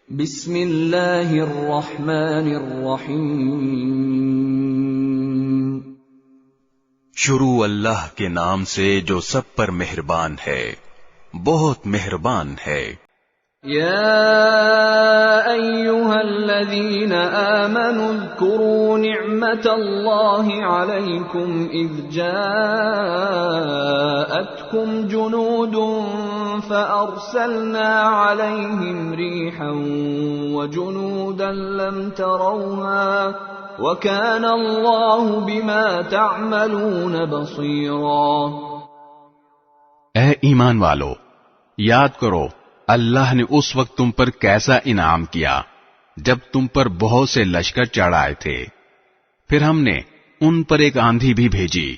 بسم اللہ الرحمن الرحیم شروع اللہ کے نام سے جو سب پر مہربان ہے، بہت مہربان ہے۔ یا ایھا الذین آمنوا اذکروا نعمت اللہ علیکم اذ جاءتکم جنود فأرسلنا علیہم ریحا وجنودا لم تروها وَكَانَ اللَّهُ بِمَا تَعْمَلُونَ بَصِيرًا۔ اے ایمان والو، یاد کرو اللہ نے اس وقت تم پر کیسا انعام کیا جب تم پر بہت سے لشکر چڑھ آئے تھے، پھر ہم نے ان پر ایک آندھی بھی بھیجی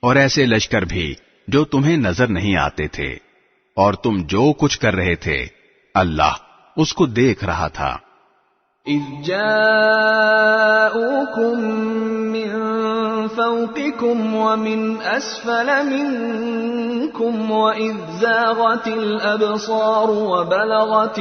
اور ایسے لشکر بھی جو تمہیں نظر نہیں آتے تھے، اور تم جو کچھ کر رہے تھے اللہ اس کو دیکھ رہا تھا۔ اذ جاءوكم من فوقكم ومن اسفل منكم واذ زاغت الابصار وبلغت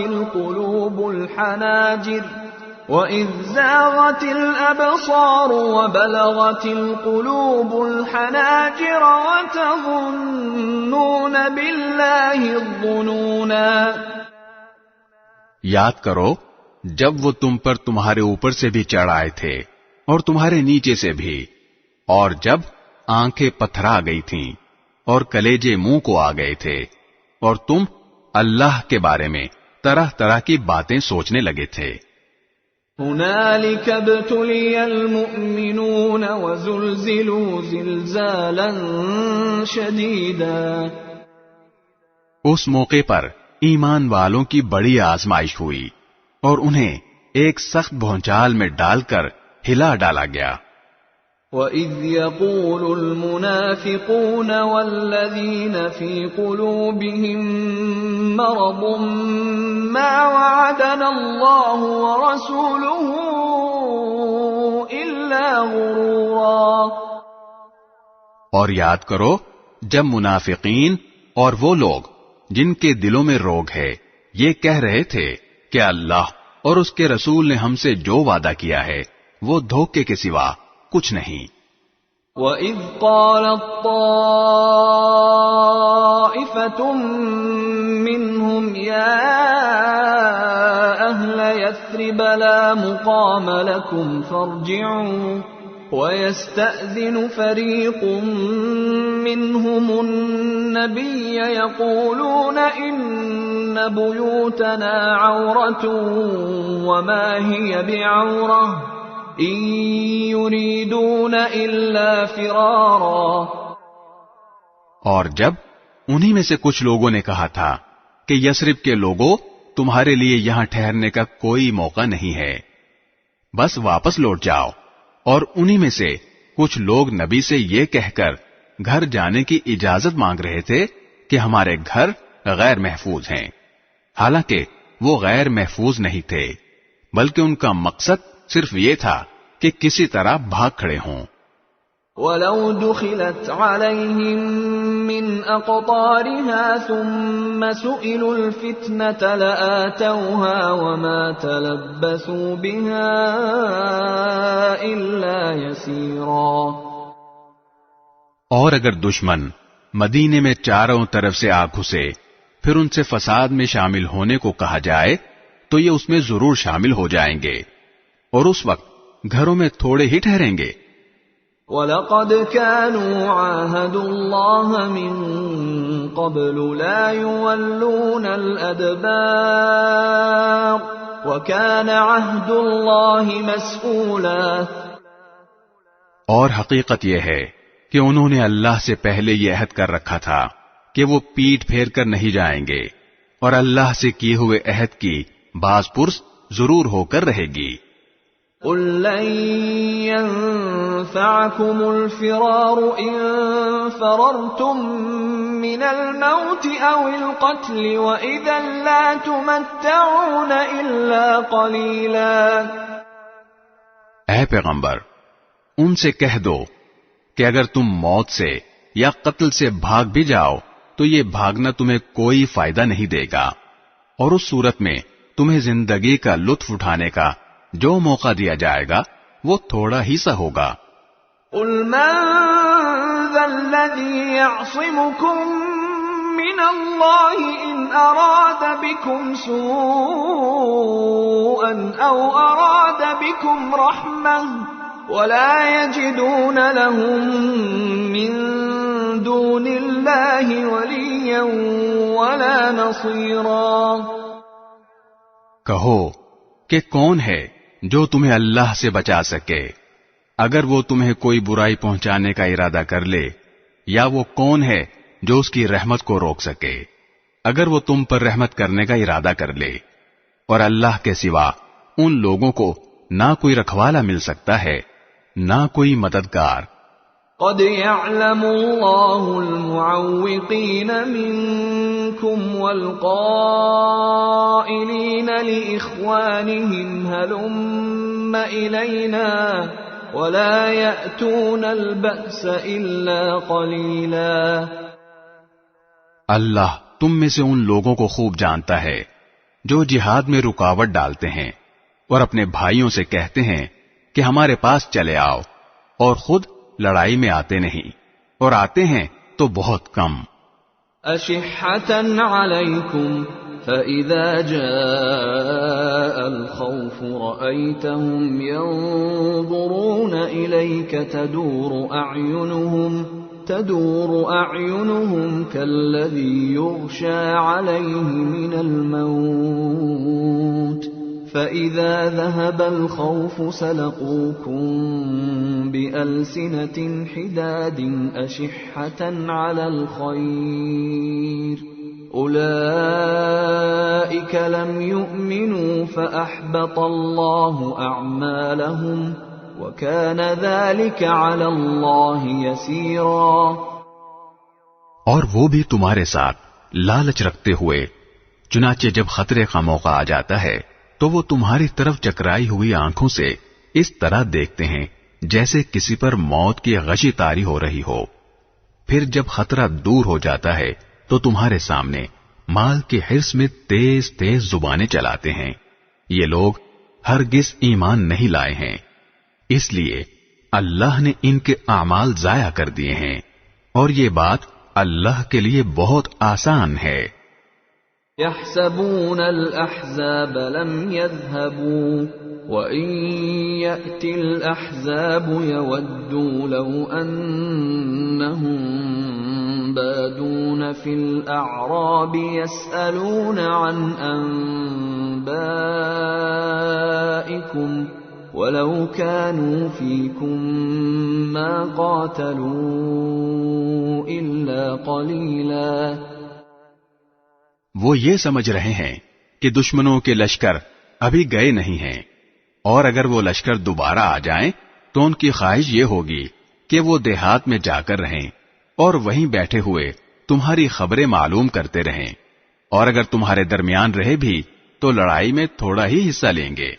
القلوب الحناجر وتظنون بالله الظنونا۔ یاد کرو جب وہ تم پر تمہارے اوپر سے بھی چڑھ آئے تھے اور تمہارے نیچے سے بھی، اور جب آنکھیں پتھرا گئی تھیں اور کلیجے منہ کو آ گئے تھے، اور تم اللہ کے بارے میں طرح طرح کی باتیں سوچنے لگے تھے۔ هنالك ابتلي المؤمنون وزلزلوا زلزالا شديدا۔ اس موقع پر ایمان والوں کی بڑی آزمائش ہوئی اور انہیں ایک سخت بھونچال میں ڈال کر ہلا ڈالا گیا۔ وَإِذْ يَقُولُ الْمُنَافِقُونَ وَالَّذِينَ فِي قُلُوبِهِم مَّرَضٌ مَّا وَعَدَنَا اللَّهُ وَرَسُولُهُ إِلَّا غُرُورًا۔ اور یاد کرو جب منافقین اور وہ لوگ جن کے دلوں میں روگ ہے یہ کہہ رہے تھے کہ اللہ اور اس کے رسول نے ہم سے جو وعدہ کیا ہے وہ دھوکے کے سوا کچھ نہیں۔ وَإِذْ قَالَت طَّائِفَةٌ مِّنْهُمْ يَا أَهْلَ يَثْرِبَ لَا مُقَامَ لَكُمْ فَارْجِعُوا وَيَسْتَأْذِنُ فَرِيقٌ مِّنْهُمُ النَّبِيَّ يَقُولُونَ إِنَّ بُيُوتَنَا عَوْرَةٌ وَمَا هِيَ بِعَوْرَةٍ إِن يُرِيدُونَ إِلَّا فِرَارًا۔ اور جب انہی میں سے کچھ لوگوں نے کہا تھا کہ یثرب کے لوگوں تمہارے لیے یہاں ٹھہرنے کا کوئی موقع نہیں ہے، بس واپس لوٹ جاؤ، اور انہی میں سے کچھ لوگ نبی سے یہ کہہ کر گھر جانے کی اجازت مانگ رہے تھے کہ ہمارے گھر غیر محفوظ ہیں، حالانکہ وہ غیر محفوظ نہیں تھے، بلکہ ان کا مقصد صرف یہ تھا کہ کسی طرح بھاگ کھڑے ہوں۔ وَلَوْ دُخِلَتْ عَلَيْهِمْ مِنْ أَقْطَارِهَا ثُمَّ سُئِلُوا الْفِتْنَةَ لَآتَوْهَا وَمَا تَلَبَّثُوا بِهَا إِلَّا يَسِيرًا۔ اور اگر دشمن مدینے میں چاروں طرف سے آ گھسے پھر ان سے فساد میں شامل ہونے کو کہا جائے تو یہ اس میں ضرور شامل ہو جائیں گے، اور اس وقت گھروں میں تھوڑے ہی ٹھہریں گے۔ وَلَقَدْ كَانُوا عَاهَدُوا اللَّهَ مِن قَبْلُ لَا يُوَلُّونَ الْأَدْبَارَ وَكَانَ عَهْدُ اللَّهِ مَسْئُولًا۔ اور حقیقت یہ ہے کہ انہوں نے اللہ سے پہلے یہ عہد کر رکھا تھا کہ وہ پیٹ پھیر کر نہیں جائیں گے، اور اللہ سے کیے ہوئے عہد کی باز پرس ضرور ہو کر رہے گی۔ قُل لَّن يَنفَعَكُمُ الْفِرَارُ إِن فَرَرْتُم مِّنَ الْمَوْتِ أَوِ الْقَتْلِ وَإِذًا لَّا تُمَتَّعُونَ إِلَّا قَلِيلًا۔ اے پیغمبر، ان سے کہہ دو کہ اگر تم موت سے یا قتل سے بھاگ بھی جاؤ تو یہ بھاگنا تمہیں کوئی فائدہ نہیں دے گا، اور اس صورت میں تمہیں زندگی کا لطف اٹھانے کا جو موقع دیا جائے گا وہ تھوڑا ہی سا ہوگا۔ قل من ذا الذي يعصمكم من الله إن أراد بكم سوءا أو أراد بكم رحمة ولا يجدون لهم من دون الله وليا ولا نصيرا۔ کہو کہ کون ہے جو تمہیں اللہ سے بچا سکے اگر وہ تمہیں کوئی برائی پہنچانے کا ارادہ کر لے، یا وہ کون ہے جو اس کی رحمت کو روک سکے اگر وہ تم پر رحمت کرنے کا ارادہ کر لے۔ اور اللہ کے سوا ان لوگوں کو نہ کوئی رکھوالا مل سکتا ہے نہ کوئی مددگار۔ قد يعلم الله المعوقين منكم والقائلين لإخوانهم هلم إلينا ولا يأتون البأس إلا قليلا۔ اللہ تم میں سے ان لوگوں کو خوب جانتا ہے جو جہاد میں رکاوٹ ڈالتے ہیں اور اپنے بھائیوں سے کہتے ہیں کہ ہمارے پاس چلے آؤ، اور خود لڑائی میں آتے نہیں، اور آتے ہیں تو بہت کم۔ أشحة عليكم فإذا جاء الخوف رأيتهم ينظرون إليك تدور أعينهم كالذي يغشى عليه من الموت فإذا ذهب الخوف سلقوكم بألسنة حداد أشحة على الخير أولئك لم يؤمنوا فأحبط الله أعمالهم وَكَانَ ذَلِكَ عَلَى اللَّهِ يَسِيرًا۔ اور وہ بھی تمہارے ساتھ لالچ رکھتے ہوئے، چنانچہ جب خطرے کا موقع آ جاتا ہے تو وہ تمہاری طرف چکرائی ہوئی آنکھوں سے اس طرح دیکھتے ہیں جیسے کسی پر موت کی غشی طاری ہو رہی ہو۔ پھر جب خطرہ دور ہو جاتا ہے تو تمہارے سامنے مال کے حرص میں تیز تیز زبانیں چلاتے ہیں۔ یہ لوگ ہرگز ایمان نہیں لائے ہیں، اس لیے اللہ نے ان کے اعمال ضائع کر دیے ہیں، اور یہ بات اللہ کے لیے بہت آسان ہے۔ يحسبون الأحزاب لم يذهبوا وإن يأتي الأحزاب يودوا لو أنهم بادون في الأعراب يسألون عن أنبائكم وَلَوْ كَانُوا فِيكُمْ مَا قَاتَلُوا إِلَّا قَلِيلًا۔ وہ یہ سمجھ رہے ہیں کہ دشمنوں کے لشکر ابھی گئے نہیں ہیں، اور اگر وہ لشکر دوبارہ آ جائیں تو ان کی خواہش یہ ہوگی کہ وہ دیہات میں جا کر رہیں اور وہیں بیٹھے ہوئے تمہاری خبریں معلوم کرتے رہیں، اور اگر تمہارے درمیان رہے بھی تو لڑائی میں تھوڑا ہی حصہ لیں گے۔